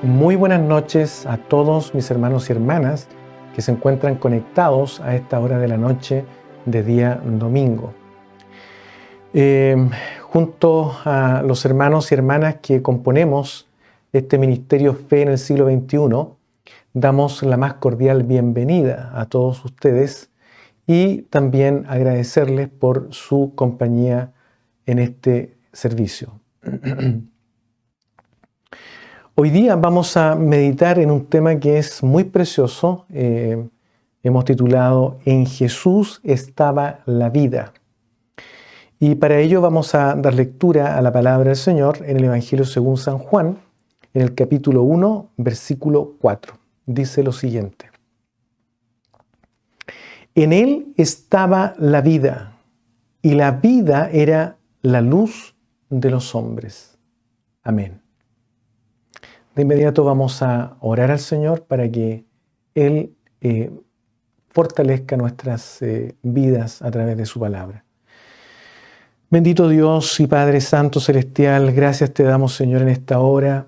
Muy buenas noches a todos mis hermanos y hermanas que se encuentran conectados a esta hora de la noche de día domingo. Junto a los hermanos y hermanas que componemos este Ministerio Fe en el siglo XXI, damos la más cordial bienvenida a todos ustedes y también agradecerles por su compañía en este servicio. Hoy día vamos a meditar en un tema que es muy precioso. Hemos titulado En Jesús estaba la vida. Y para ello vamos a dar lectura a la palabra del Señor en el Evangelio según San Juan, en el capítulo 1, versículo 4. Dice lo siguiente: En él estaba la vida, y la vida era la luz de los hombres. Amén. De inmediato vamos a orar al Señor para que Él fortalezca nuestras vidas a través de su palabra. Bendito Dios y Padre Santo Celestial, gracias te damos, Señor, en esta hora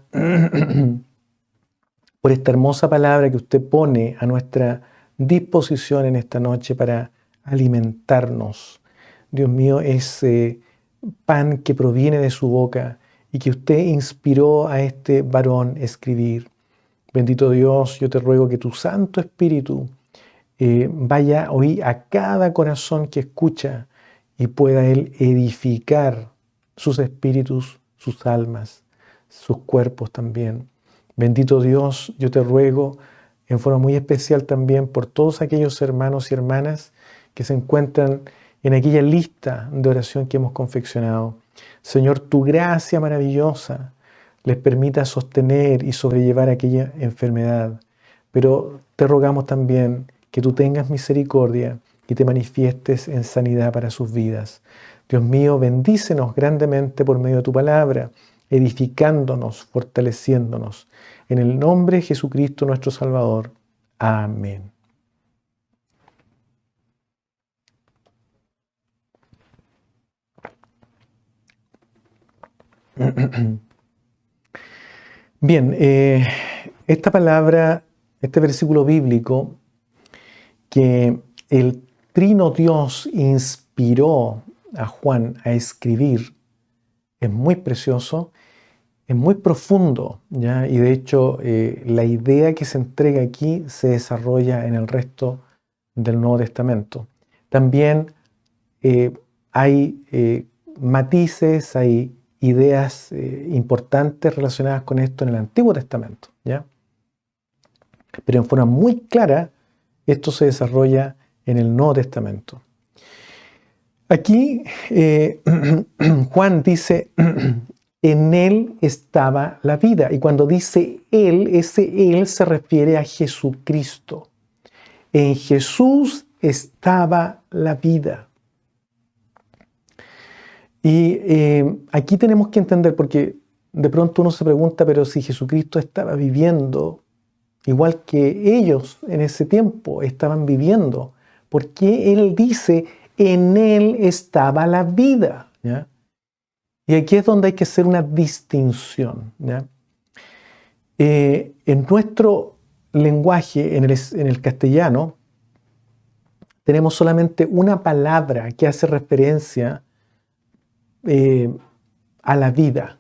por esta hermosa palabra que usted pone a nuestra disposición en esta noche para alimentarnos. Dios mío, es pan que proviene de su boca y que usted inspiró a este varón a escribir. Bendito Dios, yo te ruego que tu Santo Espíritu vaya hoy a cada corazón que escucha y pueda Él edificar sus espíritus, sus almas, sus cuerpos también. Bendito Dios, yo te ruego en forma muy especial también por todos aquellos hermanos y hermanas que se encuentran en aquella lista de oración que hemos confeccionado. Señor, tu gracia maravillosa les permita sostener y sobrellevar aquella enfermedad. Pero te rogamos también que tú tengas misericordia y te manifiestes en sanidad para sus vidas. Dios mío, bendícenos grandemente por medio de tu palabra, edificándonos, fortaleciéndonos. En el nombre de Jesucristo nuestro Salvador. Amén. Bien, esta palabra, este versículo bíblico que el Trino Dios inspiró a Juan a escribir es muy precioso, es muy profundo, ¿ya? Y de hecho la idea que se entrega aquí se desarrolla en el resto del Nuevo Testamento. También hay matices, hay ideas importantes relacionadas con esto en el Antiguo Testamento, ¿ya? Pero en forma muy clara, esto se desarrolla en el Nuevo Testamento. Aquí Juan dice, en él estaba la vida. Y cuando dice él, ese él se refiere a Jesucristo. En Jesús estaba la vida. Y aquí tenemos que entender, porque de pronto uno se pregunta, pero si Jesucristo estaba viviendo igual que ellos en ese tiempo estaban viviendo, ¿por qué Él dice, en Él estaba la vida? ¿Ya? Y aquí es donde hay que hacer una distinción, ¿ya? En nuestro lenguaje, en el castellano, tenemos solamente una palabra que hace referencia a la vida.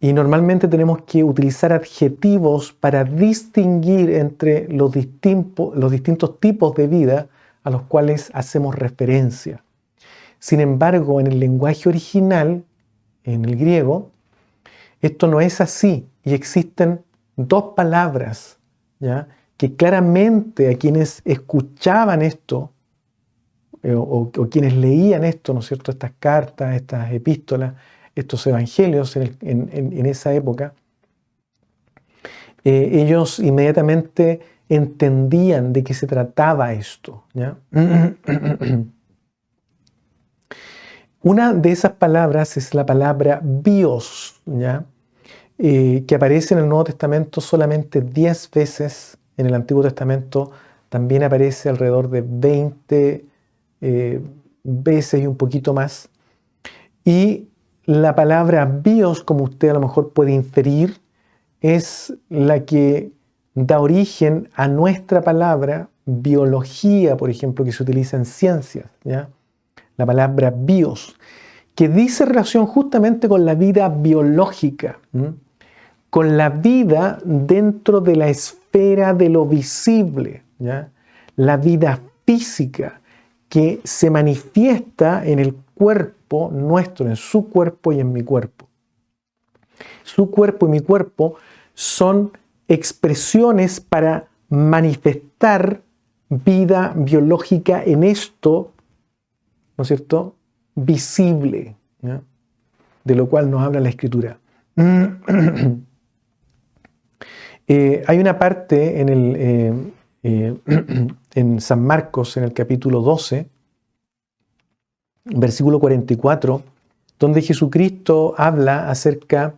Y normalmente tenemos que utilizar adjetivos para distinguir entre los distintos tipos de vida a los cuales hacemos referencia. Sin embargo, en el lenguaje original, en el griego, esto no es así y existen dos palabras, ¿ya? Que claramente a quienes escuchaban esto o quienes leían esto, ¿no es cierto?, estas cartas, estas epístolas, estos evangelios en esa época, ellos inmediatamente entendían de qué se trataba esto, ¿ya? Una de esas palabras es la palabra bios, ¿ya? Que aparece en el Nuevo Testamento solamente 10 veces. En el Antiguo Testamento también aparece alrededor de 20 veces y un poquito más. Y la palabra bios, como usted a lo mejor puede inferir, es la que da origen a nuestra palabra biología, por ejemplo, que se utiliza en ciencias, ¿ya? La palabra bios, que dice relación justamente con la vida biológica, con la vida dentro de la esfera de lo visible, ¿ya? La vida física que se manifiesta en el cuerpo nuestro, en su cuerpo y en mi cuerpo. Su cuerpo y mi cuerpo son expresiones para manifestar vida biológica en esto, ¿no es cierto?, visible, ¿ya? De lo cual nos habla la Escritura. Hay una parte en San Marcos, en el capítulo 12, versículo 44, donde Jesucristo habla acerca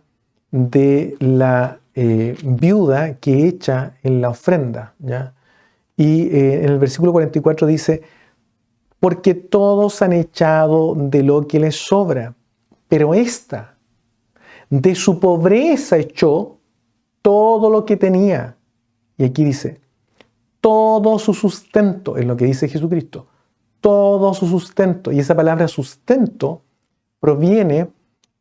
de la viuda que echa en la ofrenda, ¿ya? Y en el versículo 44 dice: porque todos han echado de lo que les sobra, pero ésta de su pobreza echó todo lo que tenía. Y aquí dice, todo su sustento, es lo que dice Jesucristo, todo su sustento. Y esa palabra sustento proviene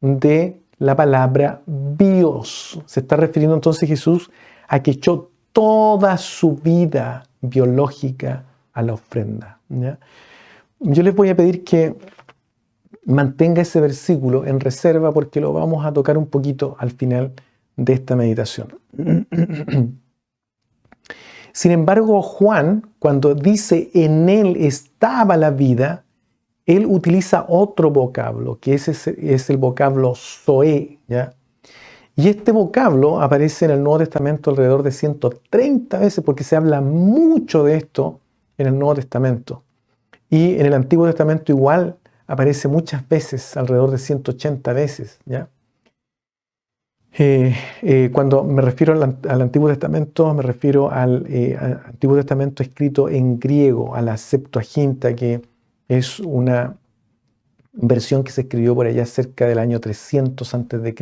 de la palabra bios. Se está refiriendo entonces Jesús a que echó toda su vida biológica a la ofrenda, ¿ya? Yo les voy a pedir que mantenga ese versículo en reserva porque lo vamos a tocar un poquito al final de esta meditación. Sin embargo, Juan, cuando dice en él estaba la vida, él utiliza otro vocablo, que es el vocablo zoe, ¿ya? Y este vocablo aparece en el Nuevo Testamento alrededor de 130 veces, porque se habla mucho de esto en el Nuevo Testamento. Y en el Antiguo Testamento igual aparece muchas veces, alrededor de 180 veces, ¿ya? Cuando me refiero al Antiguo Testamento, me refiero al Antiguo Testamento escrito en griego, a la Septuaginta, que es una versión que se escribió por allá cerca del año 300 a.C.,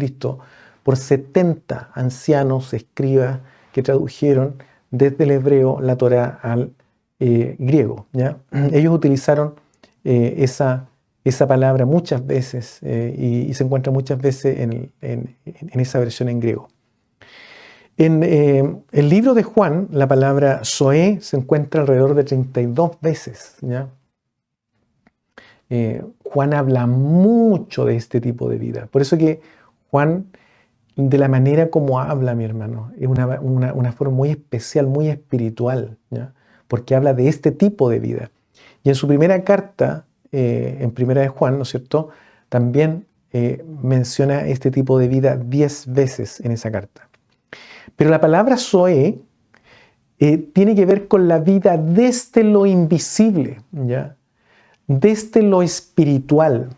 por 70 ancianos escribas que tradujeron desde el hebreo la Torá al griego, ¿ya? Ellos utilizaron esa palabra muchas veces y se encuentra muchas veces en esa versión en griego. En el libro de Juan, la palabra zoe se encuentra alrededor de 32 veces, ¿ya? Juan habla mucho de este tipo de vida. Por eso que Juan, de la manera como habla, mi hermano, es una forma muy especial, muy espiritual, ¿ya? Porque habla de este tipo de vida. Y en su primera carta, en primera de Juan, ¿no es cierto?, también menciona este tipo de vida 10 veces en esa carta. Pero la palabra zoe tiene que ver con la vida desde lo invisible, ¿ya? Desde lo espiritual.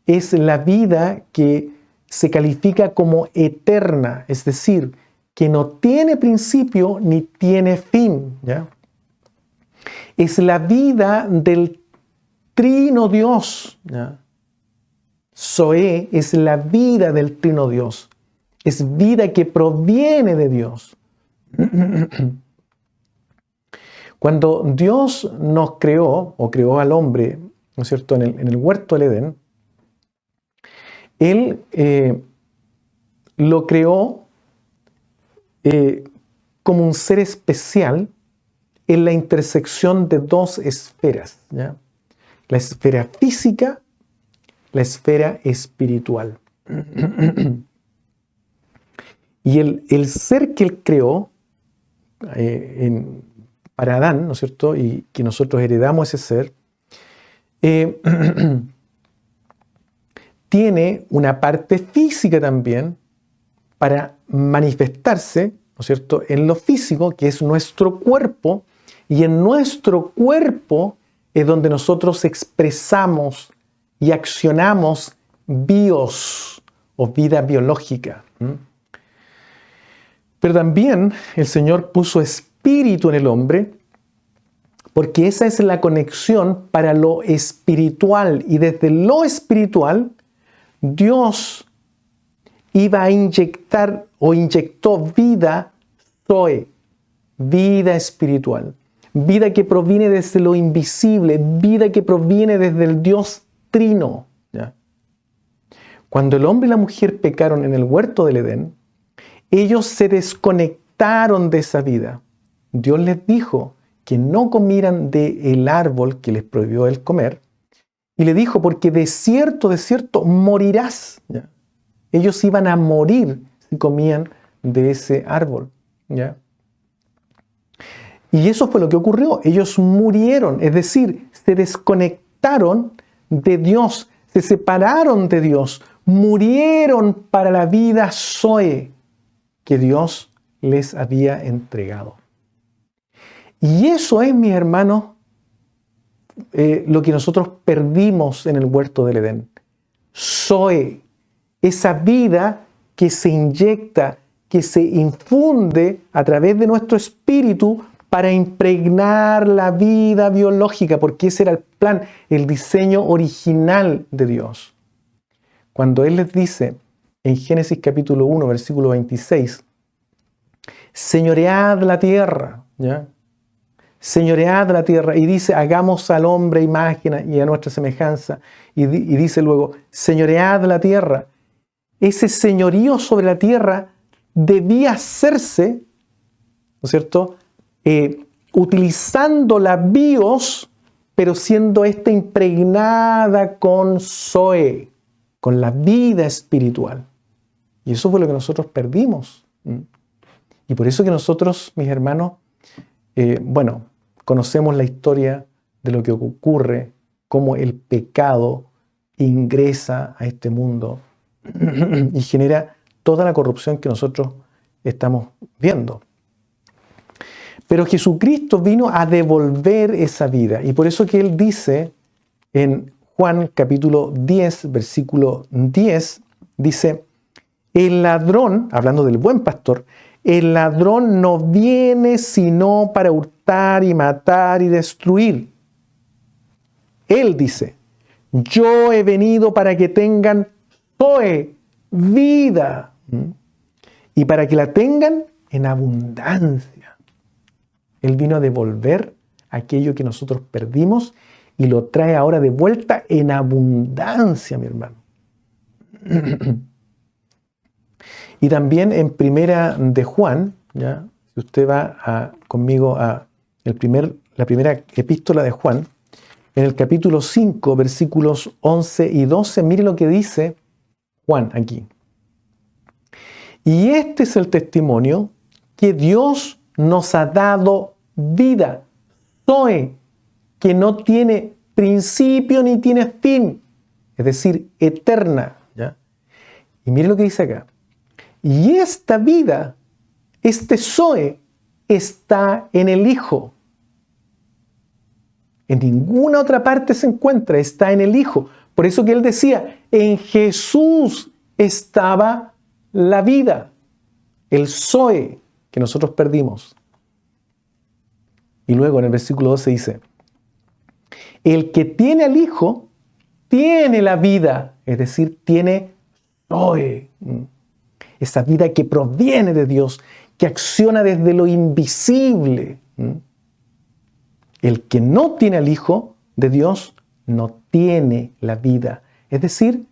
Es la vida que se califica como eterna, es decir, que no tiene principio ni tiene fin, ¿ya? Es la vida del Trino Dios, ¿ya? Zoe es la vida del Trino Dios. Es vida que proviene de Dios. Cuando Dios nos creó, o creó al hombre, ¿no es cierto?, en el huerto del Edén, Él lo creó como un ser especial en la intersección de dos esferas, ¿ya? La esfera física, la esfera espiritual. Y el ser que Él creó para Adán, ¿no es cierto?, y que nosotros heredamos ese ser, tiene una parte física también para manifestarse, ¿no es cierto?, en lo físico, que es nuestro cuerpo, y en nuestro cuerpo es donde nosotros expresamos y accionamos bios, o vida biológica. Pero también el Señor puso espíritu en el hombre, porque esa es la conexión para lo espiritual, y desde lo espiritual Dios iba a inyectar o inyectó vida Zoe, vida espiritual, vida que proviene desde lo invisible, vida que proviene desde el Dios Trino. ¿Ya? Cuando el hombre y la mujer pecaron en el huerto del Edén, ellos se desconectaron de esa vida. Dios les dijo que no comieran del árbol que les prohibió el comer, y le dijo, porque de cierto, morirás. ¿Ya? Ellos iban a morir si comían de ese árbol. ¿Ya? Y eso fue lo que ocurrió. Ellos murieron, es decir, se desconectaron de Dios, se separaron de Dios, murieron para la vida Zoe que Dios les había entregado. Y eso es, mis hermanos, lo que nosotros perdimos en el huerto del Edén. Zoe, esa vida que se inyecta, que se infunde a través de nuestro espíritu para impregnar la vida biológica, porque ese era el plan, el diseño original de Dios. Cuando Él les dice en Génesis capítulo 1, versículo 26, señoread la tierra, ¿ya? Señoread la tierra, y dice, hagamos al hombre imagen y a nuestra semejanza, y dice luego, señoread la tierra. Ese señorío sobre la tierra debía hacerse, ¿no es cierto?, utilizando la bios, pero siendo esta impregnada con Zoe, con la vida espiritual. Y eso fue lo que nosotros perdimos. Y por eso que nosotros, mis hermanos, conocemos la historia de lo que ocurre, cómo el pecado ingresa a este mundo y genera toda la corrupción que nosotros estamos viendo. Pero Jesucristo vino a devolver esa vida. Y por eso que Él dice en Juan capítulo 10, versículo 10, dice, el ladrón, hablando del buen pastor, el ladrón no viene sino para hurtar y matar y destruir. Él dice, yo he venido para que tengan Zoe, vida, y para que la tengan en abundancia. Él vino a devolver aquello que nosotros perdimos y lo trae ahora de vuelta en abundancia, mi hermano. Y también en Primera de Juan, ¿ya? Si usted va conmigo a la primera epístola de Juan, en el capítulo 5, versículos 11 y 12, mire lo que dice Juan aquí. Y este es el testimonio que Dios nos ha dado vida, Zoe, que no tiene principio ni tiene fin, es decir, eterna. ¿Ya? Y mire lo que dice acá. Y esta vida, este Zoe, está en el Hijo. En ninguna otra parte se encuentra, está en el Hijo. Por eso que Él decía, en Jesús estaba la vida, el Zoe que nosotros perdimos. Y luego en el versículo 12 dice, el que tiene al Hijo, tiene la vida, es decir, tiene Zoe. Esa vida que proviene de Dios, que acciona desde lo invisible. El que no tiene al Hijo de Dios, no tiene la vida. Es decir,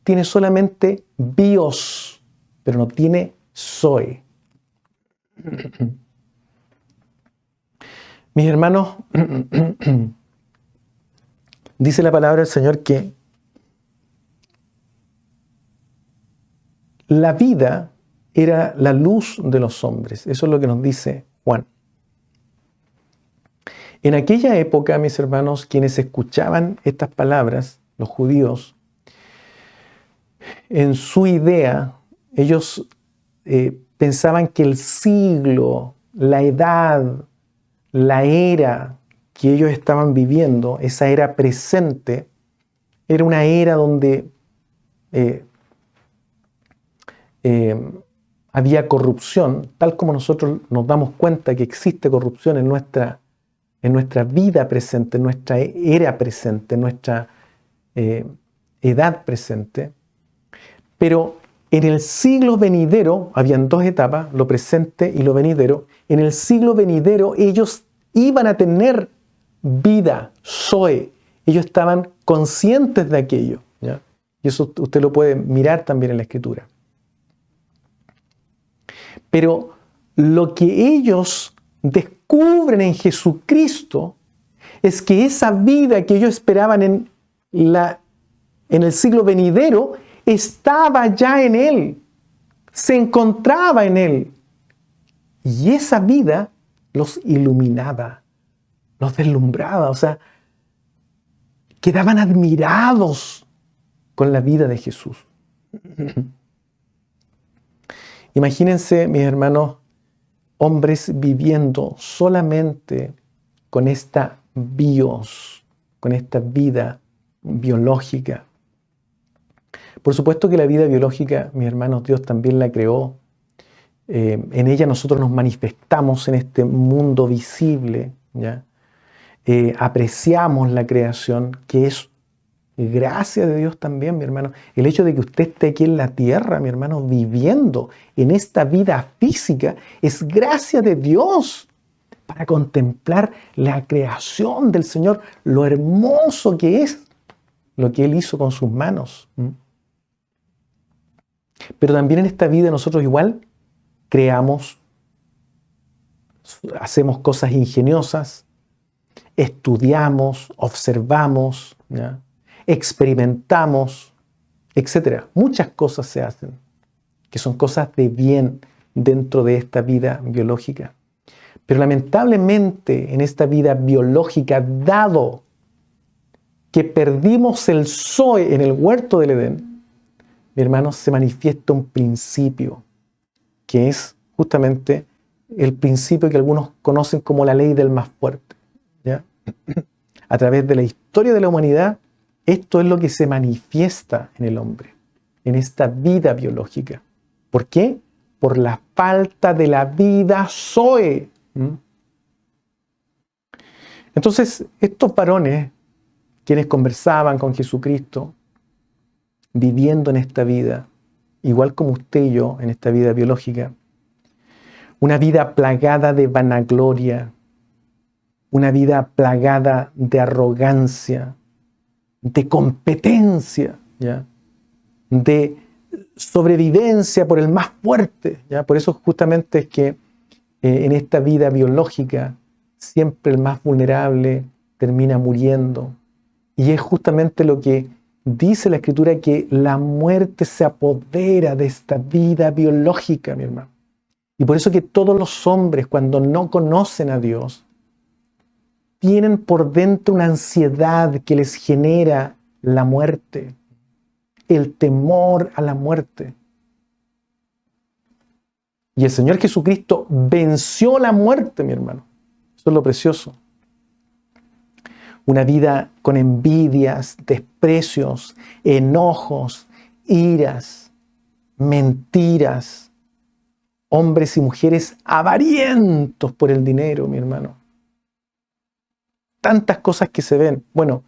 tiene solamente bios, pero no tiene Zoe. Mis hermanos, dice la palabra del Señor que la vida era la luz de los hombres. Eso es lo que nos dice Juan. En aquella época, mis hermanos, quienes escuchaban estas palabras, los judíos, en su idea, ellos pensaban que el siglo, la edad, la era que ellos estaban viviendo, esa era presente, era una era donde había corrupción, tal como nosotros nos damos cuenta que existe corrupción en nuestra vida presente, en nuestra era presente, en nuestra edad presente. Pero en el siglo venidero, habían dos etapas, lo presente y lo venidero, en el siglo venidero ellos iban a tener vida, Zoe. Ellos estaban conscientes de aquello, ¿ya? Y eso usted lo puede mirar también en la Escritura. Pero lo que ellos descubren en Jesucristo es que esa vida que ellos esperaban en el siglo venidero estaba ya en Él, se encontraba en Él. Y esa vida los iluminaba, los deslumbraba, o sea, quedaban admirados con la vida de Jesús. Imagínense, mis hermanos, hombres viviendo solamente con esta bios, con esta vida biológica. Por supuesto que la vida biológica, mis hermanos, Dios también la creó. En ella nosotros nos manifestamos en este mundo visible, ¿ya? Apreciamos la creación, que es gracia de Dios también, mi hermano. El hecho de que usted esté aquí en la tierra, mi hermano, viviendo en esta vida física, es gracia de Dios para contemplar la creación del Señor, lo hermoso que es lo que Él hizo con sus manos. Pero también en esta vida nosotros igual creamos, hacemos cosas ingeniosas, estudiamos, observamos, ¿ya? Experimentamos, etc. Muchas cosas se hacen, que son cosas de bien dentro de esta vida biológica. Pero lamentablemente en esta vida biológica, dado que perdimos el Zoe en el huerto del Edén, mi hermano, se manifiesta un principio, que es justamente el principio que algunos conocen como la ley del más fuerte, ¿ya? A través de la historia de la humanidad, esto es lo que se manifiesta en el hombre, en esta vida biológica. ¿Por qué? Por la falta de la vida Zoe. Entonces, estos varones, quienes conversaban con Jesucristo, viviendo en esta vida, igual como usted y yo, en esta vida biológica, una vida plagada de vanagloria, una vida plagada de arrogancia, de competencia, ¿ya? De sobrevivencia por el más fuerte, ¿ya? Por eso justamente es que en esta vida biológica siempre el más vulnerable termina muriendo. Y es justamente lo que dice la Escritura, que la muerte se apodera de esta vida biológica, mi hermano. Y por eso que todos los hombres, cuando no conocen a Dios, tienen por dentro una ansiedad que les genera la muerte, el temor a la muerte. Y el Señor Jesucristo venció la muerte, mi hermano. Eso es lo precioso. Una vida con envidias, desprecios, enojos, iras, mentiras. Hombres y mujeres avarientos por el dinero, mi hermano. Tantas cosas que se ven. Bueno,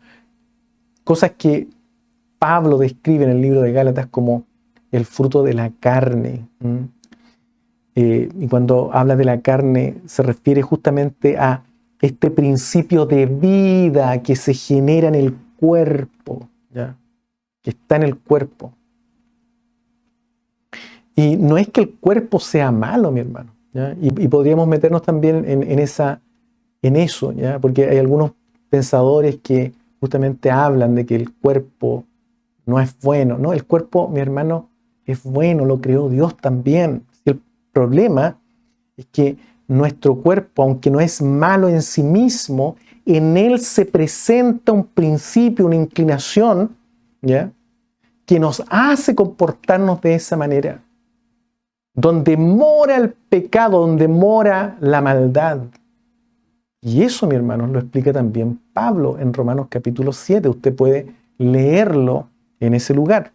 cosas que Pablo describe en el libro de Gálatas como el fruto de la carne. Y cuando habla de la carne se refiere justamente a este principio de vida que se genera en el cuerpo, ¿ya? Que está en el cuerpo. Y no es que el cuerpo sea malo, mi hermano, ¿ya? Y podríamos meternos también en eso, ¿ya? Porque hay algunos pensadores que justamente hablan de que el cuerpo no es bueno. No, el cuerpo, mi hermano, es bueno, lo creó Dios también. El problema es que nuestro cuerpo, aunque no es malo en sí mismo, en él se presenta un principio, una inclinación, ¿ya? Que nos hace comportarnos de esa manera. Donde mora el pecado, donde mora la maldad. Y eso, mi hermano, lo explica también Pablo en Romanos capítulo 7. Usted puede leerlo en ese lugar.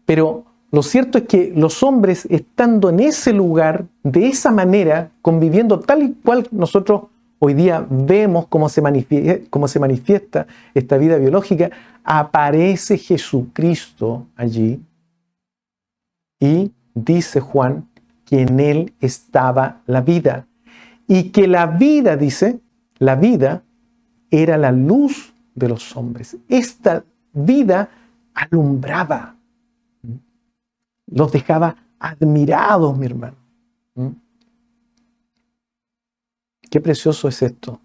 Pero lo cierto es que los hombres, estando en ese lugar, de esa manera, conviviendo tal y cual nosotros hoy día vemos cómo se manifiesta esta vida biológica, aparece Jesucristo allí, Y dice Juan que en él estaba la vida. Y que la vida, dice, la vida era la luz de los hombres. Esta vida alumbraba. Los dejaba admirados, mi hermano. Qué precioso es esto.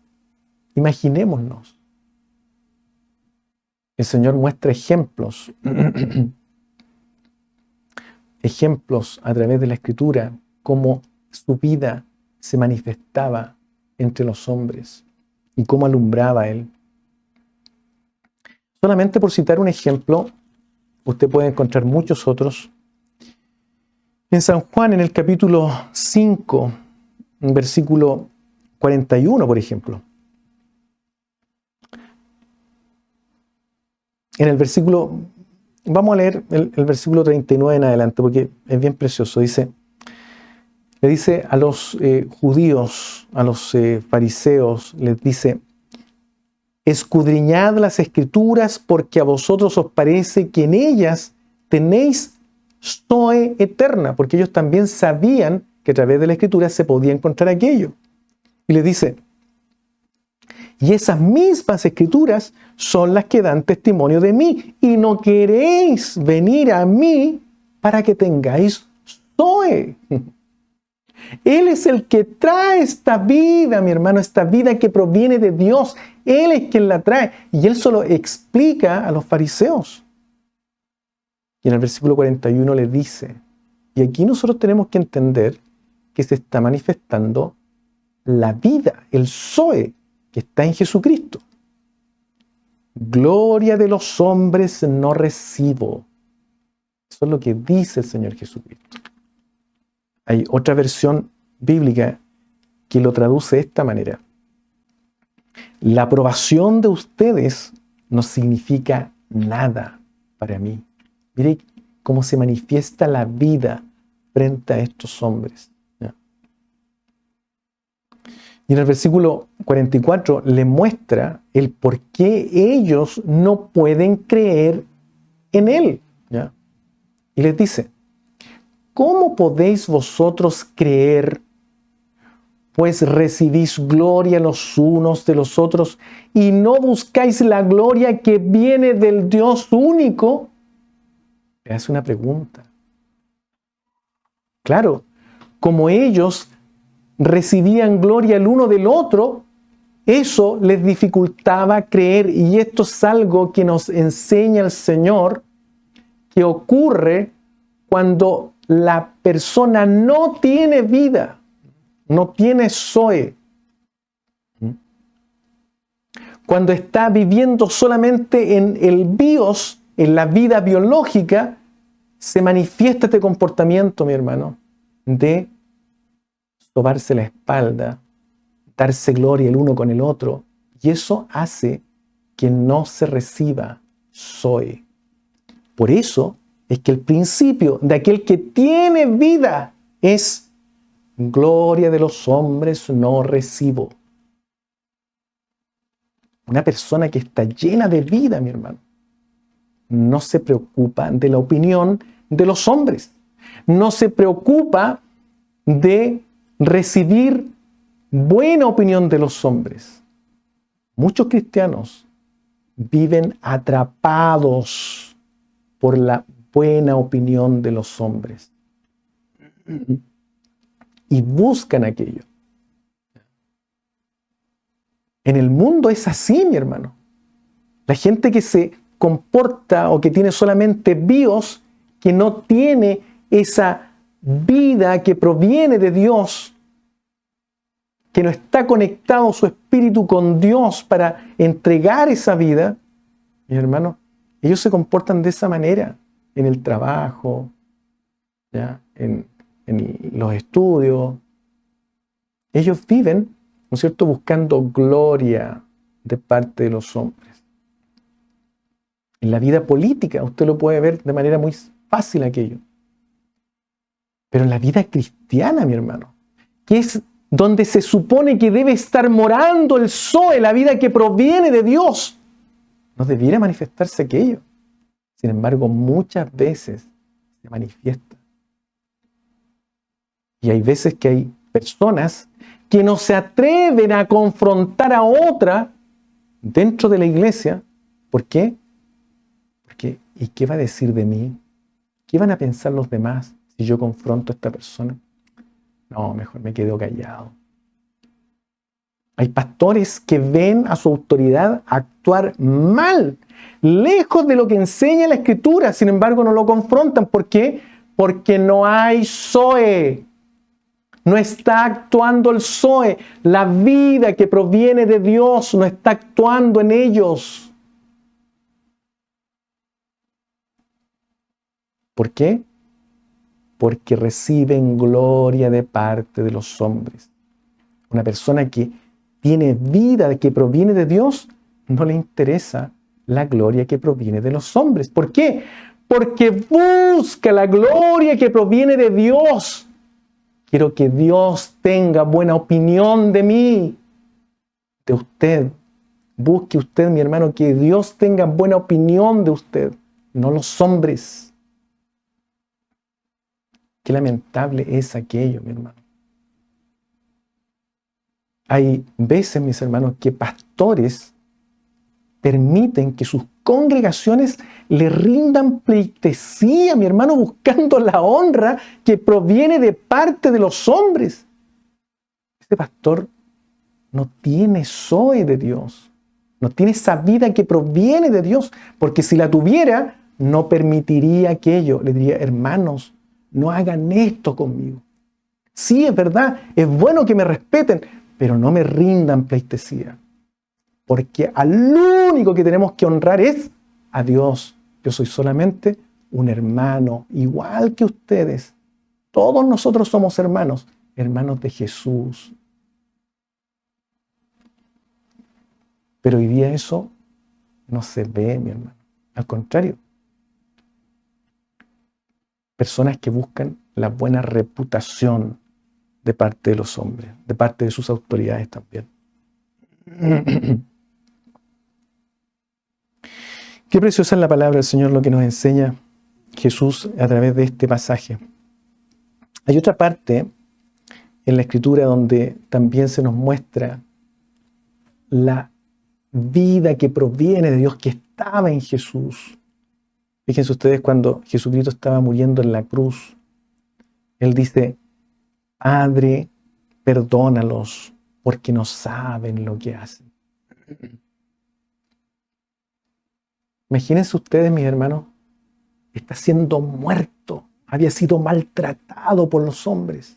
Imaginémonos. El Señor muestra ejemplos. Ejemplos a través de la Escritura, cómo su vida se manifestaba entre los hombres y cómo alumbraba a Él. Solamente por citar un ejemplo, usted puede encontrar muchos otros. En San Juan, en el capítulo 5, versículo 41, por ejemplo. En el versículo, vamos a leer el versículo 39 en adelante, porque es bien precioso. Le dice a los judíos, a los fariseos, les dice: escudriñad las Escrituras, porque a vosotros os parece que en ellas tenéis zoe eterna, porque ellos también sabían que a través de la Escritura se podía encontrar aquello. Y les dice: y esas mismas Escrituras son las que dan testimonio de mí, y no queréis venir a mí para que tengáis zoe. Él es el que trae esta vida, mi hermano, esta vida que proviene de Dios. Él es quien la trae. Y Él solo explica a los fariseos. Y en el versículo 41 le dice, y aquí nosotros tenemos que entender que se está manifestando la vida, el zoe, que está en Jesucristo. Gloria de los hombres no recibo. Eso es lo que dice el Señor Jesucristo. Hay otra versión bíblica que lo traduce de esta manera. La aprobación de ustedes no significa nada para mí. Mire cómo se manifiesta la vida frente a estos hombres. ¿Ya? Y en el versículo 44 le muestra el por qué ellos no pueden creer en Él. ¿Ya? Y les dice: ¿cómo podéis vosotros creer, pues recibís gloria los unos de los otros y no buscáis la gloria que viene del Dios único? Le hace una pregunta. Claro, como ellos recibían gloria el uno del otro, eso les dificultaba creer, y esto es algo que nos enseña el Señor, que ocurre cuando la persona no tiene vida, no tiene zoe. Cuando está viviendo solamente en el bios, en la vida biológica, se manifiesta este comportamiento, mi hermano, de sobarse la espalda, darse gloria el uno con el otro, y eso hace que no se reciba zoe. Por eso es que el principio de aquel que tiene vida es gloria de los hombres no recibo. Una persona que está llena de vida, mi hermano, no se preocupa de la opinión de los hombres. No se preocupa de recibir buena opinión de los hombres. Muchos cristianos viven atrapados por la buena opinión de los hombres y buscan aquello. En el mundo es así, mi hermano. La gente que se comporta o que tiene solamente bios, que no tiene esa vida que proviene de Dios, que no está conectado su espíritu con Dios para entregar esa vida, mi hermano, ellos se comportan de esa manera en el trabajo, ¿ya? En los estudios. Ellos viven, ¿no es cierto?, buscando gloria de parte de los hombres. En la vida política usted lo puede ver de manera muy fácil aquello. Pero en la vida cristiana, mi hermano, que es donde se supone que debe estar morando el zoe, la vida que proviene de Dios, no debiera manifestarse aquello. Sin embargo, muchas veces se manifiesta. Y hay veces que hay personas que no se atreven a confrontar a otra dentro de la iglesia. ¿Por qué? Porque, ¿y qué va a decir de mí? ¿Qué van a pensar los demás si yo confronto a esta persona? No, mejor me quedo callado. Hay pastores que ven a su autoridad actuar mal, lejos de lo que enseña la Escritura. Sin embargo, no lo confrontan. ¿Por qué? Porque no hay Zoe. No está actuando el Zoe. La vida que proviene de Dios no está actuando en ellos. ¿Por qué? Porque reciben gloria de parte de los hombres. Una persona que tiene vida que proviene de Dios, no le interesa la gloria que proviene de los hombres. ¿Por qué? Porque busca la gloria que proviene de Dios. Quiero que Dios tenga buena opinión de mí, de usted. Busque usted, mi hermano, que Dios tenga buena opinión de usted, no los hombres. Qué lamentable es aquello, mi hermano. Hay veces, mis hermanos, que pastores permiten que sus congregaciones le rindan pleitesía, mi hermano, buscando la honra que proviene de parte de los hombres. Este pastor no tiene Zoe de Dios, no tiene esa vida que proviene de Dios, porque si la tuviera, no permitiría aquello. Le diría, hermanos, no hagan esto conmigo. Sí, es verdad, es bueno que me respeten, pero no me rindan pleitesía. Porque al único que tenemos que honrar es a Dios. Yo soy solamente un hermano, igual que ustedes. Todos nosotros somos hermanos, hermanos de Jesús. Pero hoy día eso no se ve, mi hermano. Al contrario. Personas que buscan la buena reputación de parte de los hombres, de parte de sus autoridades también. Qué preciosa es la palabra del Señor, lo que nos enseña Jesús a través de este pasaje. Hay otra parte en la Escritura donde también se nos muestra la vida que proviene de Dios, que estaba en Jesús. Fíjense ustedes, cuando Jesucristo estaba muriendo en la cruz, Él dice, Padre, perdónalos, porque no saben lo que hacen. Imagínense ustedes, mis hermanos, está siendo muerto, había sido maltratado por los hombres.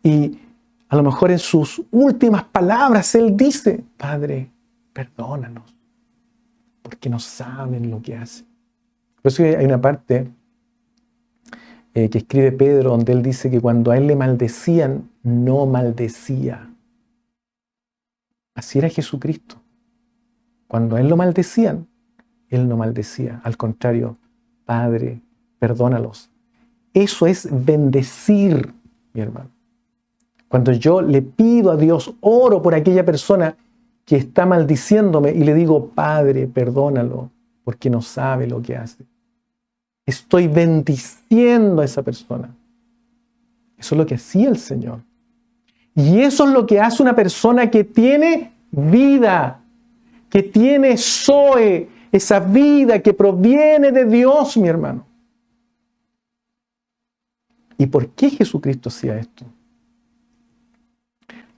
Y a lo mejor en sus últimas palabras Él dice, Padre, perdónanos, porque no saben lo que hacen. Por eso hay una parte que escribe Pedro donde él dice que cuando a él le maldecían, no maldecía. Así era Jesucristo. Cuando a él lo maldecían, él no maldecía. Al contrario, Padre, perdónalos. Eso es bendecir, mi hermano. Cuando yo le pido a Dios, oro por aquella persona que está maldiciéndome y le digo, Padre, perdónalo, porque no sabe lo que hace. Estoy bendiciendo a esa persona. Eso es lo que hacía el Señor. Y eso es lo que hace una persona que tiene vida, que tiene Zoe, esa vida que proviene de Dios, mi hermano. ¿Y por qué Jesucristo hacía esto?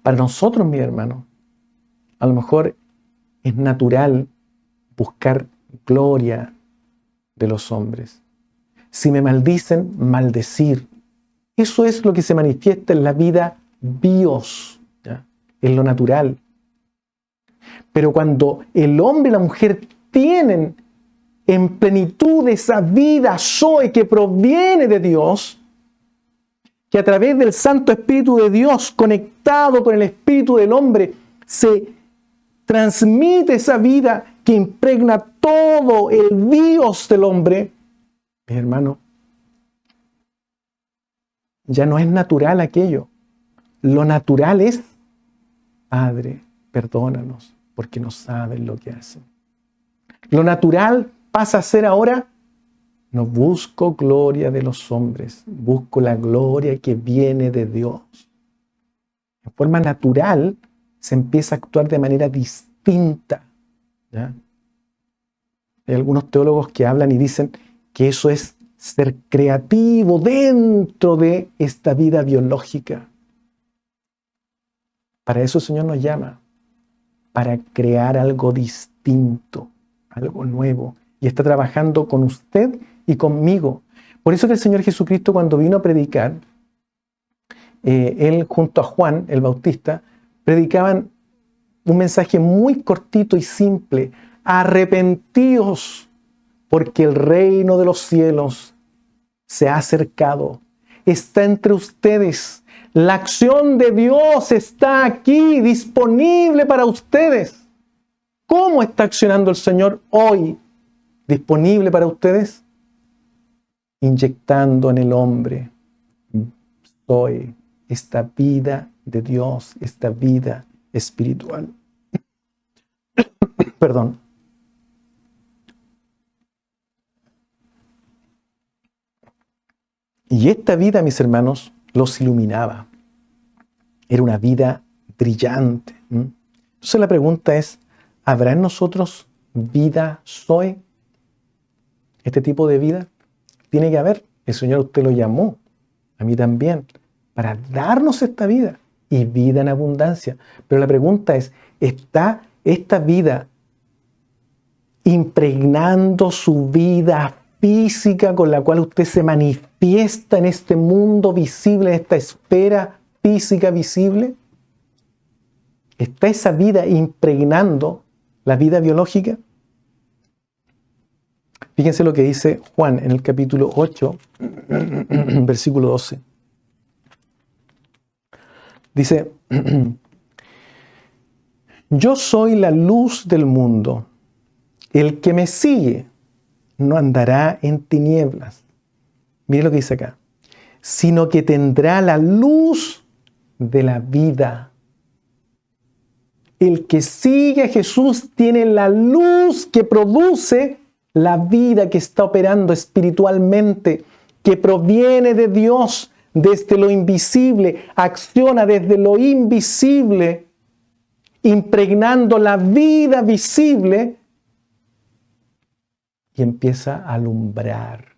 Para nosotros, mi hermano, a lo mejor es natural buscar gloria de los hombres. Si me maldicen, maldecir. Eso es lo que se manifiesta en la vida bios, ¿ya? En lo natural. Pero cuando el hombre y la mujer tienen en plenitud esa vida Zoe que proviene de Dios, que a través del Santo Espíritu de Dios, conectado con el Espíritu del hombre, se transmite esa vida que impregna todo el bios del hombre, mi hermano, ya no es natural aquello. Lo natural es, Padre, perdónanos, porque no saben lo que hacen. Lo natural pasa a ser ahora, No busco gloria de los hombres, busco la gloria que viene de Dios. En forma natural se empieza a actuar de manera distinta, ¿ya? Hay algunos teólogos que hablan y dicen que eso es ser creativo dentro de esta vida biológica. Para eso el Señor nos llama, para crear algo distinto, algo nuevo. Y está trabajando con usted y conmigo. Por eso que el Señor Jesucristo, cuando vino a predicar, él junto a Juan el Bautista, predicaban un mensaje muy cortito y simple: arrepentíos, porque el reino de los cielos se ha acercado, está entre ustedes. La acción de Dios está aquí, disponible para ustedes. ¿Cómo está accionando el Señor hoy, disponible para ustedes? Inyectando en el hombre soy esta vida de Dios, esta vida espiritual. Perdón. Y esta vida, mis hermanos, los iluminaba. Era una vida brillante. Entonces la pregunta es, ¿habrá en nosotros vida Zoe? Este tipo de vida tiene que haber. El Señor a usted lo llamó, a mí también, para darnos esta vida y vida en abundancia. Pero la pregunta es, ¿está esta vida impregnando su vida física con la cual usted se manifiesta en este mundo visible, en esta esfera física visible? ¿Está esa vida impregnando la vida biológica? Fíjense lo que dice Juan en el capítulo 8, versículo 12. Dice, yo soy la luz del mundo. El que me sigue no andará en tinieblas. Mire lo que dice acá. Sino que tendrá la luz de la vida. El que sigue a Jesús tiene la luz que produce la vida que está operando espiritualmente, que proviene de Dios desde lo invisible, acciona desde lo invisible, impregnando la vida visible y empieza a alumbrar.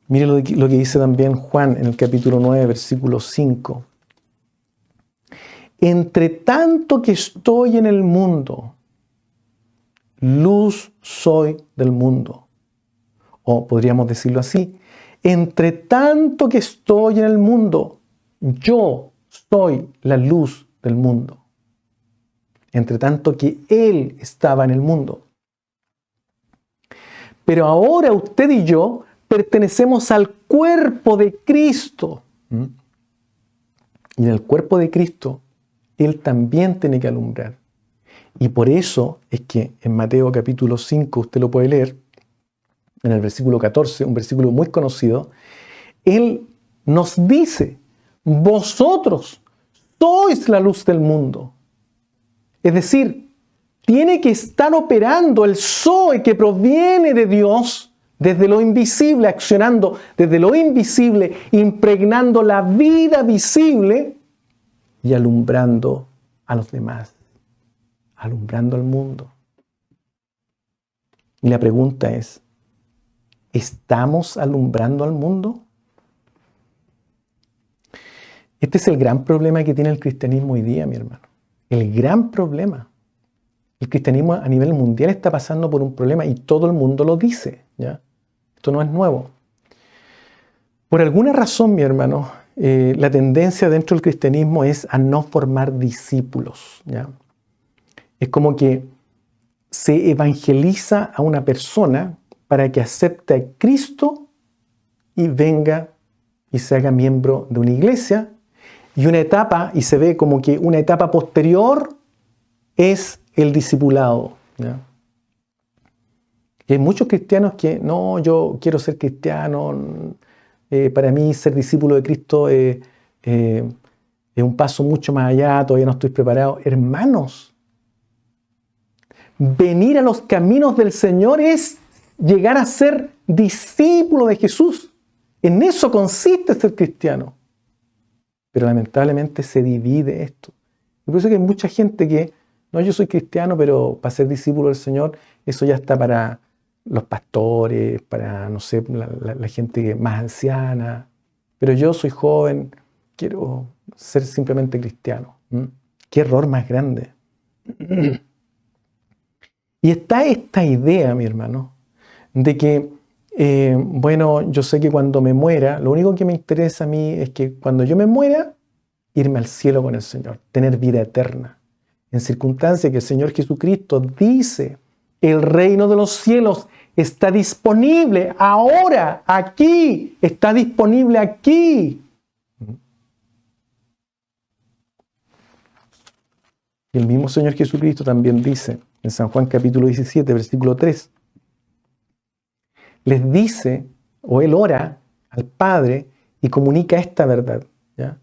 Mire lo que dice también Juan en el capítulo 9, versículo 5. Entre tanto que estoy en el mundo, luz soy del mundo. O podríamos decirlo así, entre tanto que estoy en el mundo, yo soy la luz del mundo. Entre tanto que Él estaba en el mundo. Pero ahora usted y yo pertenecemos al cuerpo de Cristo. Y en el cuerpo de Cristo, Él también tiene que alumbrar. Y por eso es que en Mateo capítulo 5, usted lo puede leer, en el versículo 14, un versículo muy conocido, Él nos dice, vosotros sois la luz del mundo. Es decir, tiene que estar operando el Zoe que proviene de Dios desde lo invisible, accionando desde lo invisible, impregnando la vida visible y alumbrando a los demás, alumbrando al mundo. Y la pregunta es, ¿estamos alumbrando al mundo? Este es el gran problema que tiene el cristianismo hoy día, mi hermano. El gran problema. El cristianismo a nivel mundial está pasando por un problema y todo el mundo lo dice, ¿ya? Esto no es nuevo. Por alguna razón, mi hermano, la tendencia dentro del cristianismo es a no formar discípulos, ¿ya? Es como que se evangeliza a una persona para que acepte a Cristo y venga y se haga miembro de una iglesia. Y una etapa, y se ve como que una etapa posterior es el discipulado, ¿ya? Y hay muchos cristianos que, no, yo quiero ser cristiano, para mí ser discípulo de Cristo es un paso mucho más allá, todavía no estoy preparado. Hermanos, venir a los caminos del Señor es llegar a ser discípulo de Jesús. En eso consiste ser cristiano. Pero lamentablemente se divide esto. Y por eso que hay mucha gente que, no, yo soy cristiano, pero para ser discípulo del Señor, eso ya está para los pastores, para, no sé, la gente más anciana. Pero yo soy joven, quiero ser simplemente cristiano. Qué error más grande. Y está esta idea, mi hermano, de que, bueno, yo sé que cuando me muera, lo único que me interesa a mí es que cuando yo me muera, irme al cielo con el Señor, tener vida eterna. En circunstancia que el Señor Jesucristo dice, el reino de los cielos está disponible ahora, aquí, está disponible aquí. Y el mismo Señor Jesucristo también dice, en San Juan capítulo 17, versículo 3, les dice, o Él ora al Padre y comunica esta verdad, ¿ya?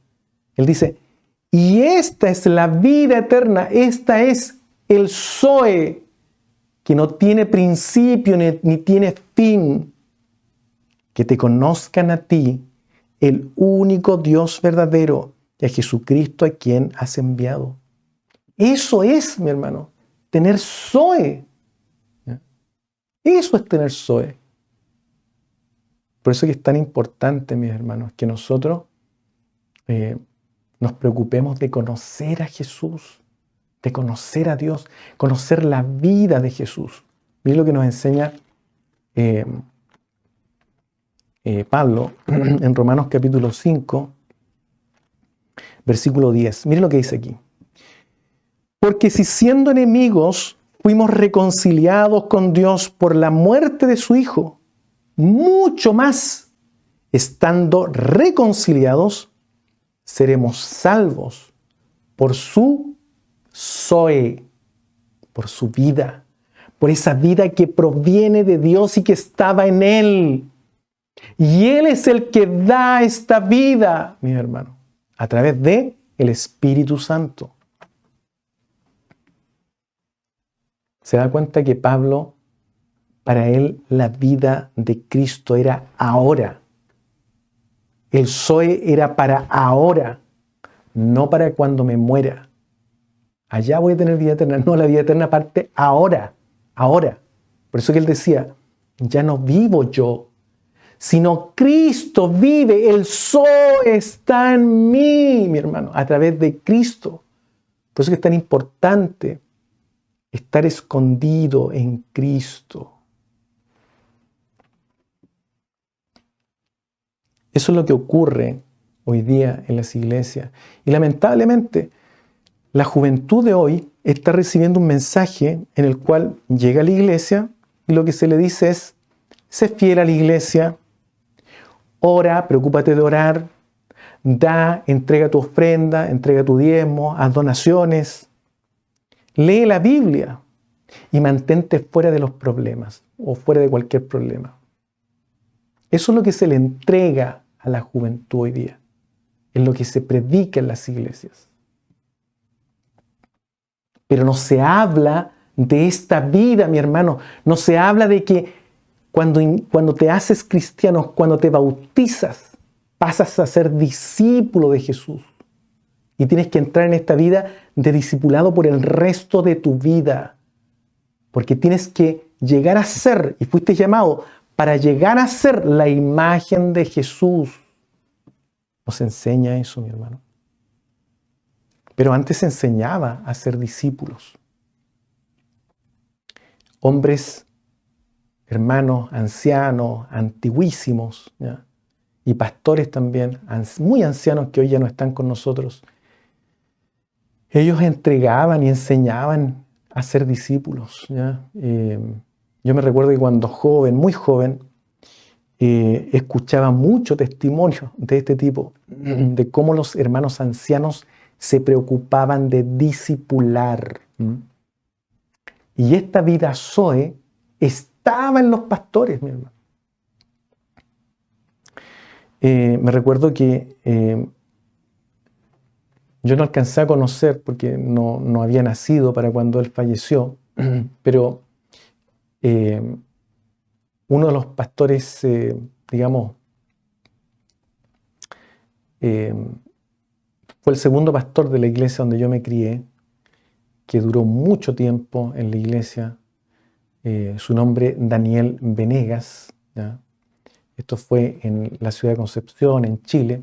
Él dice, y esta es la vida eterna, esta es el Zoe, que no tiene principio ni tiene fin, que te conozcan a ti, el único Dios verdadero, y a Jesucristo a quien has enviado. Eso es, mi hermano, tener Zoe. ¿Ya? Eso es tener Zoe. Por eso que es tan importante, mis hermanos, que nosotros nos preocupemos de conocer a Jesús, de conocer a Dios, conocer la vida de Jesús. Miren lo que nos enseña Pablo en Romanos capítulo 5, versículo 10. Miren lo que dice aquí. Porque si siendo enemigos fuimos reconciliados con Dios por la muerte de su Hijo, mucho más, estando reconciliados, seremos salvos por su Zoe, por su vida, por esa vida que proviene de Dios y que estaba en Él. Y Él es el que da esta vida, mi hermano, a través de el Espíritu Santo. Se da cuenta que Pablo, para él, la vida de Cristo era ahora. El Zoe era para ahora, no para cuando me muera. Allá voy a tener vida eterna. No, la vida eterna parte ahora, ahora. Por eso que él decía, ya no vivo yo, sino Cristo vive. El Zoe está en mí, mi hermano, a través de Cristo. Por eso que es tan importante estar escondido en Cristo. Eso es lo que ocurre hoy día en las iglesias. Y lamentablemente, la juventud de hoy está recibiendo un mensaje en el cual llega a la iglesia y lo que se le dice es, sé fiel a la iglesia, ora, preocúpate de orar, da, entrega tu ofrenda, entrega tu diezmo, haz donaciones, lee la Biblia y mantente fuera de los problemas o fuera de cualquier problema. Eso es lo que se le entrega a la juventud hoy día, es lo que se predica en las iglesias. Pero no se habla de esta vida, mi hermano. No se habla de que cuando te haces cristiano, cuando te bautizas, pasas a ser discípulo de Jesús. Y tienes que entrar en esta vida de discipulado por el resto de tu vida. Porque tienes que llegar a ser, y fuiste llamado para llegar a ser la imagen de Jesús. Nos enseña eso, mi hermano. Pero antes se enseñaba a ser discípulos. Hombres, hermanos, ancianos, antiguísimos, ¿ya? Y pastores también, muy ancianos que hoy ya no están con nosotros. Ellos entregaban y enseñaban a ser discípulos, ¿ya? Yo me recuerdo que cuando joven, muy joven, escuchaba mucho testimonio de este tipo, de cómo los hermanos ancianos se preocupaban de discipular. Y esta vida Zoe estaba en los pastores, mi hermano. Me recuerdo que yo no alcancé a conocer, porque no había nacido para cuando él falleció, pero uno de los pastores, digamos, fue el segundo pastor de la iglesia donde yo me crié, que duró mucho tiempo en la iglesia. Su nombre, Daniel Venegas, ¿ya? Esto fue en la ciudad de Concepción, en Chile.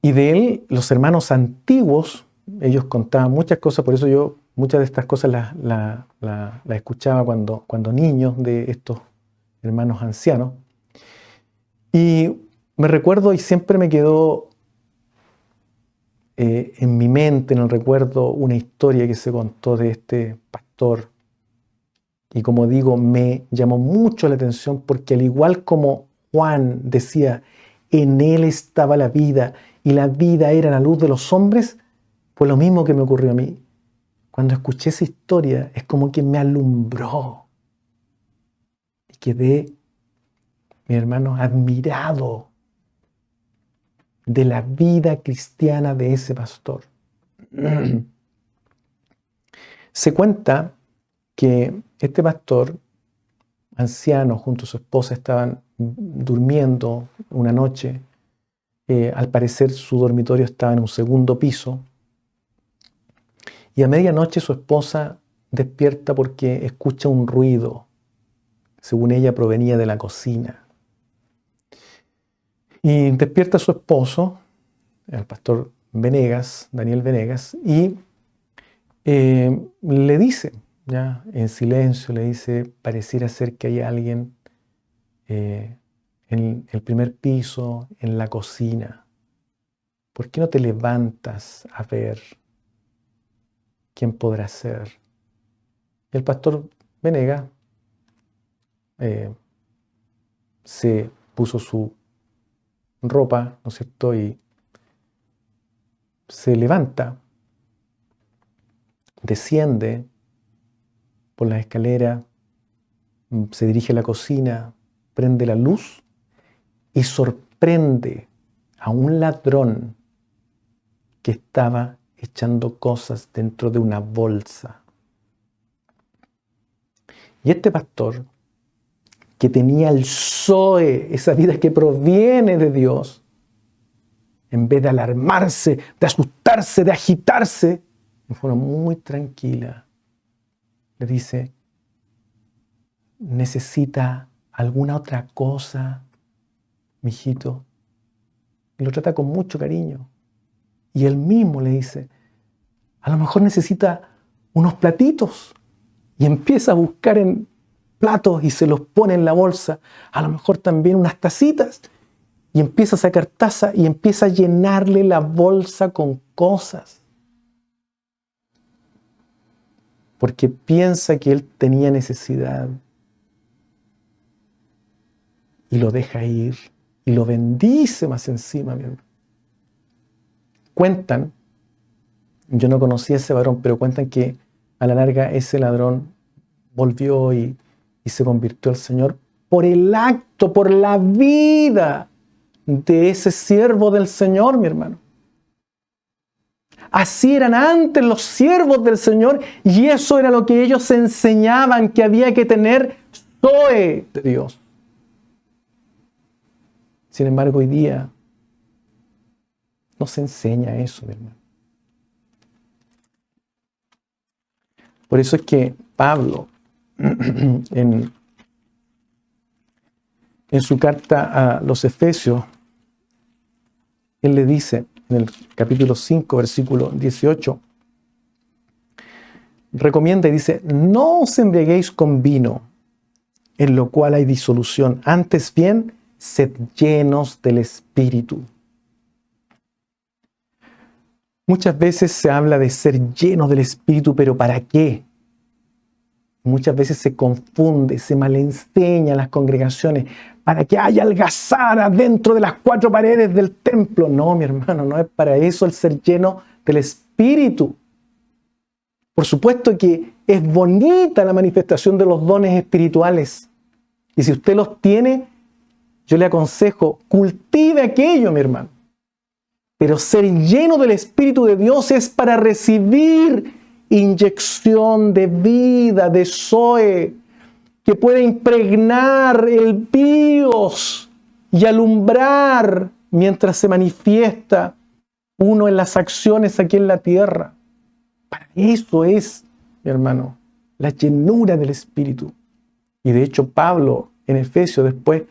Y de él, los hermanos antiguos, ellos contaban muchas cosas, por eso yo muchas de estas cosas las escuchaba cuando niño de estos hermanos ancianos. Y me recuerdo, y siempre me quedó en mi mente, en el recuerdo, una historia que se contó de este pastor. Y como digo, me llamó mucho la atención porque al igual como Juan decía, en él estaba la vida y la vida era la luz de los hombres, fue lo mismo que me ocurrió a mí. Cuando escuché esa historia, es como que me alumbró. Y quedé, mi hermano, admirado de la vida cristiana de ese pastor. Se cuenta que este pastor, anciano, junto a su esposa, estaban durmiendo una noche. Al parecer su dormitorio estaba en un segundo piso. Y a medianoche su esposa despierta porque escucha un ruido. Según ella, provenía de la cocina. Y despierta a su esposo, el pastor Venegas, Daniel Venegas, y le dice, ya en silencio, le dice, pareciera ser que hay alguien en el primer piso, en la cocina. ¿Por qué no te levantas a ver quién podrá ser? Y el pastor Venegas se puso su ropa, ¿no es cierto? Y se levanta, desciende por la escalera, se dirige a la cocina, prende la luz y sorprende a un ladrón que estaba echando cosas dentro de una bolsa. Y este pastor, que tenía el Zoe, esa vida que proviene de Dios, en vez de alarmarse, de asustarse, de agitarse, de forma muy tranquila, le dice, ¿necesita alguna otra cosa, mijito? Y lo trata con mucho cariño. Y él mismo le dice, a lo mejor necesita unos platitos. Y empieza a buscar en platos y se los pone en la bolsa. A lo mejor también unas tacitas. Y empieza a sacar taza y empieza a llenarle la bolsa con cosas. Porque piensa que él tenía necesidad. Y lo deja ir. Y lo bendice más encima, mi hermano. Cuentan, yo no conocía a ese varón, pero cuentan que a la larga ese ladrón volvió y se convirtió al Señor por el acto, por la vida de ese siervo del Señor, mi hermano. Así eran antes los siervos del Señor y eso era lo que ellos enseñaban, que había que tener Zoe de Dios. Sin embargo, hoy día no se enseña eso, mi hermano. Por eso es que Pablo, en su carta a los Efesios, él le dice en el capítulo 5, versículo 18, recomienda y dice, no os embriaguéis con vino, en lo cual hay disolución, antes bien, sed llenos del Espíritu. Muchas veces se habla de ser llenos del Espíritu, pero ¿para qué? Muchas veces se confunde, se malenseña en las congregaciones para que haya algazara dentro de las cuatro paredes del templo. No, mi hermano, no es para eso el ser lleno del Espíritu. Por supuesto que es bonita la manifestación de los dones espirituales. Y si usted los tiene, yo le aconsejo, cultive aquello, mi hermano. Pero ser lleno del Espíritu de Dios es para recibir inyección de vida, de Zoe, que puede impregnar el bios y alumbrar mientras se manifiesta uno en las acciones aquí en la tierra. Para eso es, mi hermano, la llenura del Espíritu. Y de hecho Pablo en Efesios después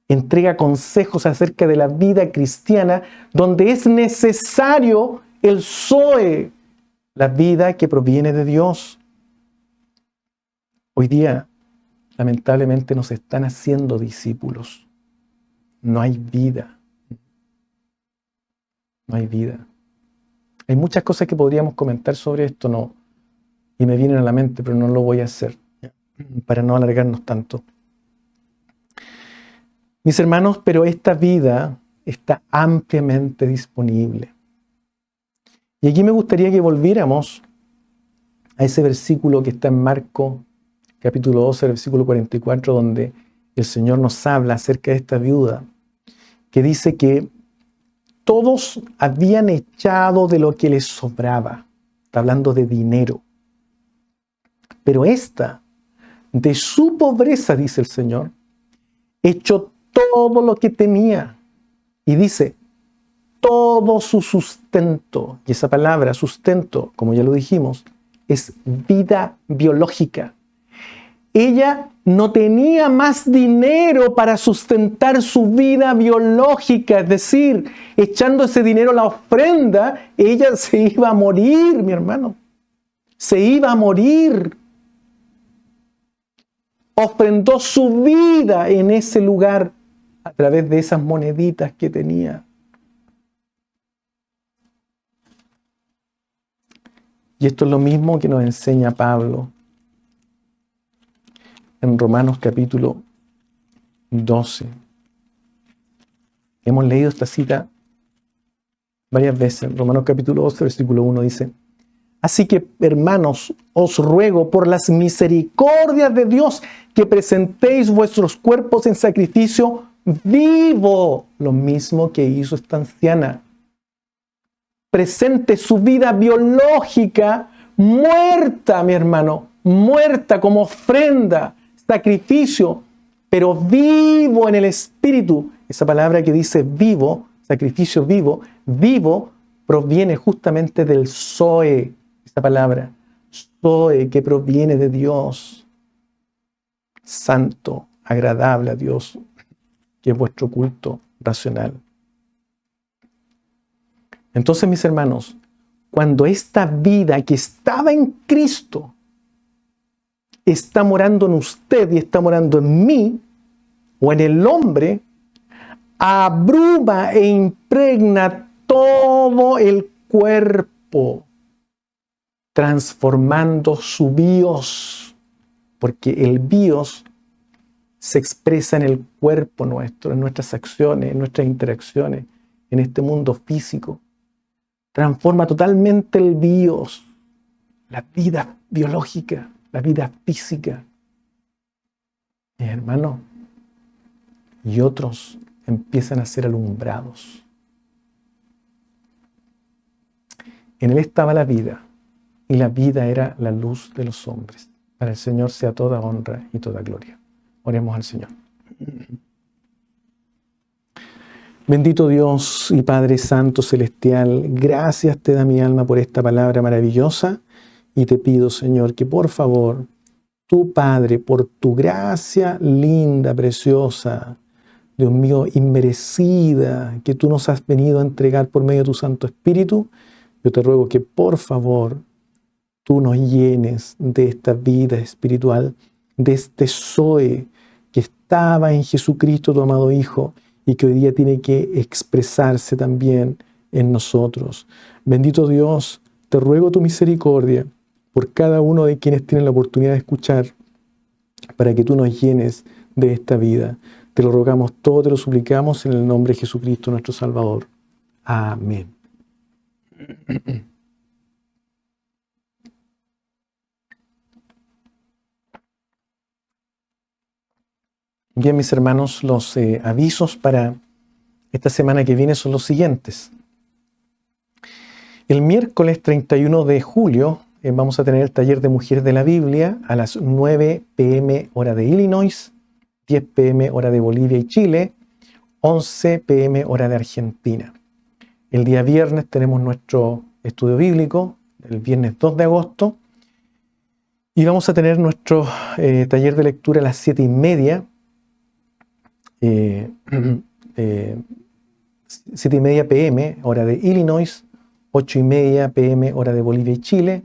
entrega consejos acerca de la vida cristiana donde es necesario el Zoe, la vida que proviene de Dios. Hoy día, lamentablemente, nos están haciendo discípulos. No hay vida. No hay vida. Hay muchas cosas que podríamos comentar sobre esto, no, y me vienen a la mente, pero no lo voy a hacer para no alargarnos tanto. Mis hermanos, pero esta vida está ampliamente disponible. Y aquí me gustaría que volviéramos a ese versículo que está en Marcos, capítulo 12, versículo 44, donde el Señor nos habla acerca de esta viuda, que dice que todos habían echado de lo que les sobraba. Está hablando de dinero. Pero esta, de su pobreza, dice el Señor, echó todo lo que tenía. Y dice, todo su sustento. Y esa palabra, sustento, como ya lo dijimos, es vida biológica. Ella no tenía más dinero para sustentar su vida biológica, es decir, echando ese dinero a la ofrenda, ella se iba a morir, mi hermano. Se iba a morir. Ofrendó su vida en ese lugar a través de esas moneditas que tenía. Y esto es lo mismo que nos enseña Pablo en Romanos capítulo 12. Hemos leído esta cita varias veces. Romanos capítulo 12, versículo 1 dice: así que, hermanos, os ruego por las misericordias de Dios que presentéis vuestros cuerpos en sacrificio vivo, lo mismo que hizo esta anciana. Presente su vida biológica muerta, mi hermano, muerta como ofrenda, sacrificio, pero vivo en el Espíritu. Esa palabra que dice vivo, sacrificio vivo, vivo proviene justamente del Zoe, esa palabra, Zoe, que proviene de Dios, santo, agradable a Dios, que es vuestro culto racional. Entonces, mis hermanos, cuando esta vida que estaba en Cristo está morando en usted y está morando en mí, o en el hombre, abruma e impregna todo el cuerpo, transformando su bios, porque el bios se expresa en el cuerpo nuestro, en nuestras acciones, en nuestras interacciones, en este mundo físico. Transforma totalmente el bios, la vida biológica, la vida física. Mis hermanos, y otros empiezan a ser alumbrados. En él estaba la vida, y la vida era la luz de los hombres. Para el Señor sea toda honra y toda gloria. Oremos al Señor. Bendito Dios y Padre Santo Celestial, gracias te da mi alma por esta palabra maravillosa, y te pido, Señor, que por favor, tu Padre, por tu gracia linda, preciosa, Dios mío, inmerecida, que tú nos has venido a entregar por medio de tu Santo Espíritu, yo te ruego que por favor tú nos llenes de esta vida espiritual, de este Zoe que estaba en Jesucristo, tu amado Hijo, y que hoy día tiene que expresarse también en nosotros. Bendito Dios, te ruego tu misericordia por cada uno de quienes tienen la oportunidad de escuchar, para que tú nos llenes de esta vida. Te lo rogamos todo, te lo suplicamos en el nombre de Jesucristo, nuestro Salvador. Amén. Bien, mis hermanos, los avisos para esta semana que viene son los siguientes. El miércoles 31 de julio vamos a tener el taller de Mujeres de la Biblia a las 9 p.m. hora de Illinois, 10 p.m. hora de Bolivia y Chile, 11 p.m. hora de Argentina. El día viernes tenemos nuestro estudio bíblico, el viernes 2 de agosto, y vamos a tener nuestro taller de lectura a las 7:30, 7:30 p.m. hora de Illinois, 8:30 p.m. hora de Bolivia y Chile,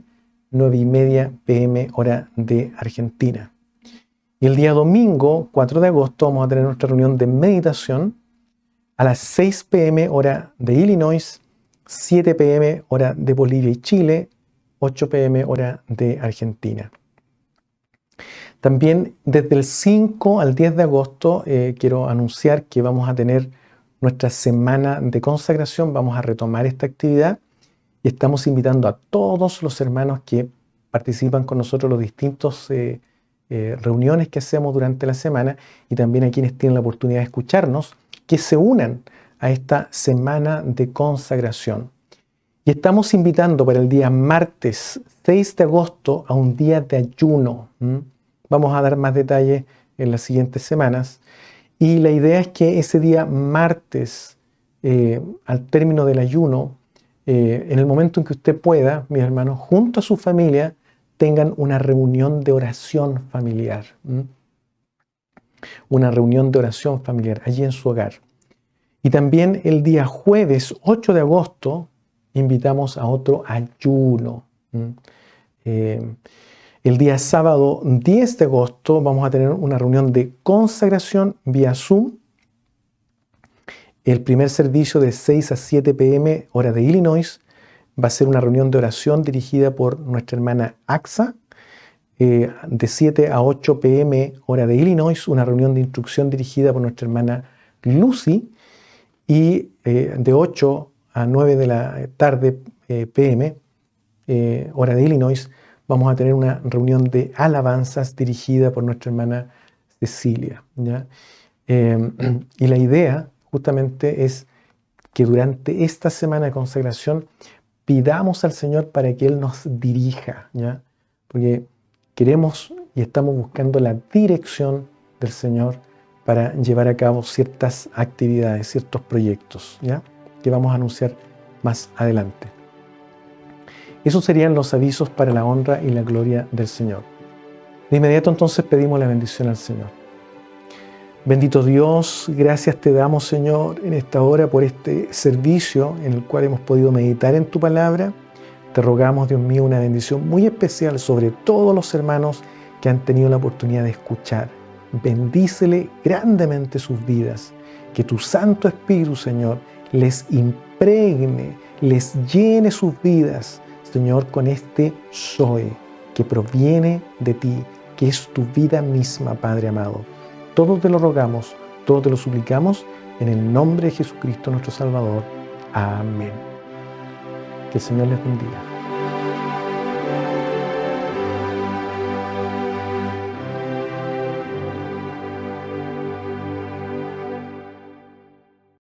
9:30 p.m. hora de Argentina. Y el día domingo, 4 de agosto, vamos a tener nuestra reunión de meditación a las 6 p.m. hora de Illinois, 7 p.m. hora de Bolivia y Chile, 8 p.m. hora de Argentina. También desde el 5 al 10 de agosto quiero anunciar que vamos a tener nuestra semana de consagración, vamos a retomar esta actividad y estamos invitando a todos los hermanos que participan con nosotros en los distintos reuniones que hacemos durante la semana y también a quienes tienen la oportunidad de escucharnos, que se unan a esta semana de consagración. Y estamos invitando para el día martes 6 de agosto a un día de ayuno. Vamos a dar más detalles en las siguientes semanas. Y la idea es que ese día martes, al término del ayuno, en el momento en que usted pueda, mis hermanos, junto a su familia, tengan una reunión de oración familiar. Una reunión de oración familiar allí en su hogar. Y también el día jueves 8 de agosto invitamos a otro ayuno. El día sábado 10 de agosto vamos a tener una reunión de consagración vía Zoom. El primer servicio de 6 a 7 p.m. hora de Illinois va a ser una reunión de oración dirigida por nuestra hermana Axa. De 7 a 8 p.m. hora de Illinois, una reunión de instrucción dirigida por nuestra hermana Lucy. Y de 8 a 9 de la tarde p.m. Hora de Illinois, vamos a tener una reunión de alabanzas dirigida por nuestra hermana Cecilia, ¿ya? Y la idea justamente es que durante esta semana de consagración pidamos al Señor para que Él nos dirija, ¿ya? Porque queremos y estamos buscando la dirección del Señor para llevar a cabo ciertas actividades, ciertos proyectos, ¿ya? Que vamos a anunciar más adelante. Esos serían los avisos para la honra y la gloria del Señor. De inmediato entonces pedimos la bendición al Señor. Bendito Dios, gracias te damos, Señor, en esta hora por este servicio en el cual hemos podido meditar en tu palabra. Te rogamos, Dios mío, una bendición muy especial sobre todos los hermanos que han tenido la oportunidad de escuchar. Bendícele grandemente sus vidas. Que tu Santo Espíritu, Señor, les impregne, les llene sus vidas, Señor, con este Zoe que proviene de ti, que es tu vida misma, Padre amado. Todo te lo rogamos, todo te lo suplicamos, en el nombre de Jesucristo nuestro Salvador. Amén. Que el Señor les bendiga.